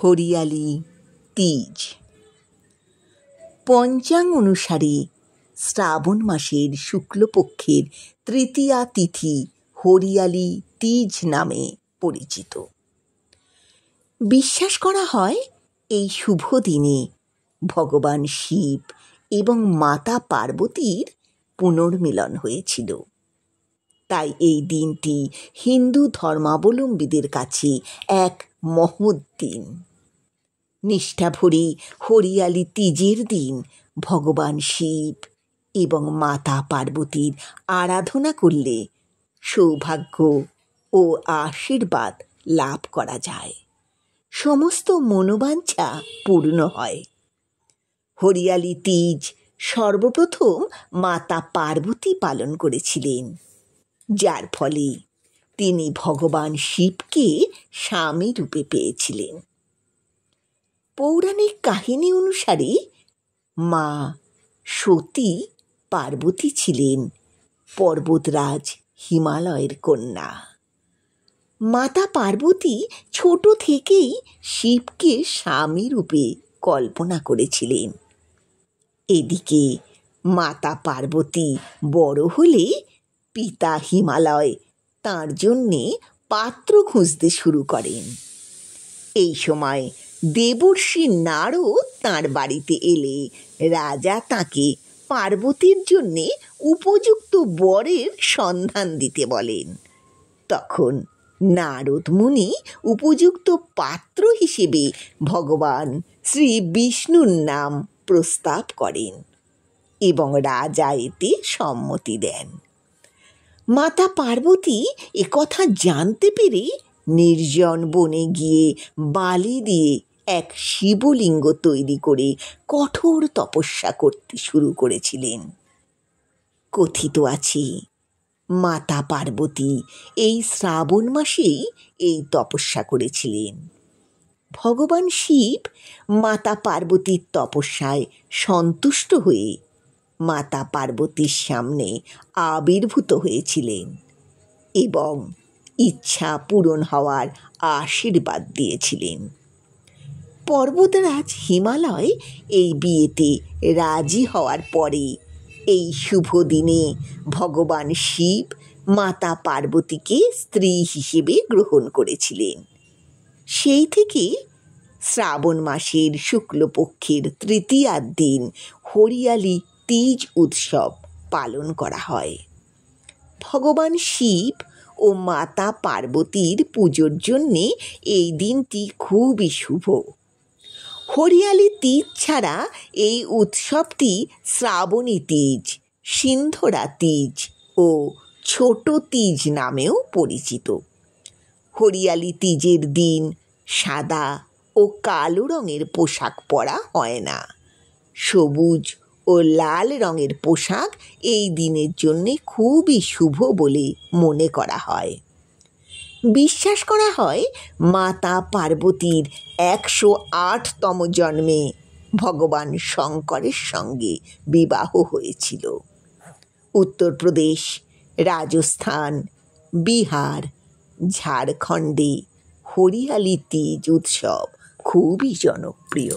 হরিয়ালি তিজ। পঞ্চাঙ্গ অনুসারে শ্রাবণ মাসের শুক্লপক্ষের তৃতীয়া তিথি হরিয়ালি তিজ নামে পরিচিত। বিশ্বাস করা হয় এই শুভ দিনে ভগবান শিব এবং মাতা পার্বতীর পুনর্মিলন হয়েছিল। তাই এই দিনটি হিন্দু ধর্মাবলম্বীদের কাছে এক মহৎ দিন। নিষ্ঠাভরে হরিয়ালি তিজের দিন ভগবান শিব এবং মাতা পার্বতীর আরাধনা করলে সৌভাগ্য ও আশীর্বাদ লাভ করা যায়, সমস্ত মনোবাঞ্ছা পূর্ণ হয়। হরিয়ালি তিজ সর্বপ্রথম মাতা পার্বতী পালন করেছিলেন, যার ফলে তিনি ভগবান শিবকে স্বামী রূপে পেয়েছিলেন। পৌরাণিক কাহিনী অনুসারে মা সতী পার্বতী ছিলেন পর্বতরাজ হিমালয়ের কন্যা। মাতা পার্বতী ছোট থেকেই শিবকে স্বামী রূপে কল্পনা করেছিলেন। এদিকে মাতা পার্বতী বড় হলে পিতা হিমালয় তাঁর জন্যে পাত্র খুঁজতে শুরু করেন। এই সময় দেবর্ষি নারদ তাঁর বাড়িতে এলে রাজা তাঁকে পার্বতীর জন্যে উপযুক্ত বরের সন্ধান দিতে বলেন। তখন নারদ মুনি উপযুক্ত পাত্র হিসেবে ভগবান শ্রী বিষ্ণুর নাম প্রস্তাব করেন এবং রাজা এতে সম্মতি দেন। মাতা পার্বতী একথা জানতে পেরে নির্জন বনে গিয়ে বালি দিয়ে এক শিবলিঙ্গ তৈরি করে কঠোর তপস্যা করতে শুরু করেছিলেন। কথিত আছে মাতা পার্বতী এই শ্রাবণ মাসেই এই তপস্যা করেছিলেন। ভগবান শিব মাতা পার্বতীর তপস্যায় সন্তুষ্ট হয়ে মাতা পার্বতীর সামনে আবির্ভূত হয়েছিলেন এবং ইচ্ছা পূরণ হওয়ার আশীর্বাদ দিয়েছিলেন। পর্বতরাজ হিমালয় এই বিয়েতে রাজি হওয়ার পরে এই শুভ দিনে ভগবান শিব মাতা পার্বতীকে স্ত্রী হিসেবে গ্রহণ করেছিলেন। সেই থেকে শ্রাবণ মাসের শুক্লপক্ষের তৃতীয়ার দিন হরিয়ালি তিজ উৎসব পালন করা হয়। ভগবান শিব ও মাতা পার্বতীর পুজোর জন্যে এই দিনটি খুবই শুভ। হরিয়ালি তিজ ছাড়া এই উৎসবটি শ্রাবণী তিজ, সিন্ধরা তিজ ও ছোট তিজ নামেও পরিচিত। হরিয়ালি তিজের দিন সাদা ও কালো রঙের পোশাক পরা হয় না। সবুজ ও লাল রঙের পোশাক এই দিনের জন্যে খুবই শুভ বলে মনে করা হয়। বিশ্বাস করা হয় মাতা পার্বতীর 108তম জন্মে ভগবান শঙ্করের সঙ্গে বিবাহ হয়েছিল। উত্তরপ্রদেশ, রাজস্থান, বিহার, ঝাড়খণ্ডে হরিয়ালি তিজ উৎসব খুবই জনপ্রিয়।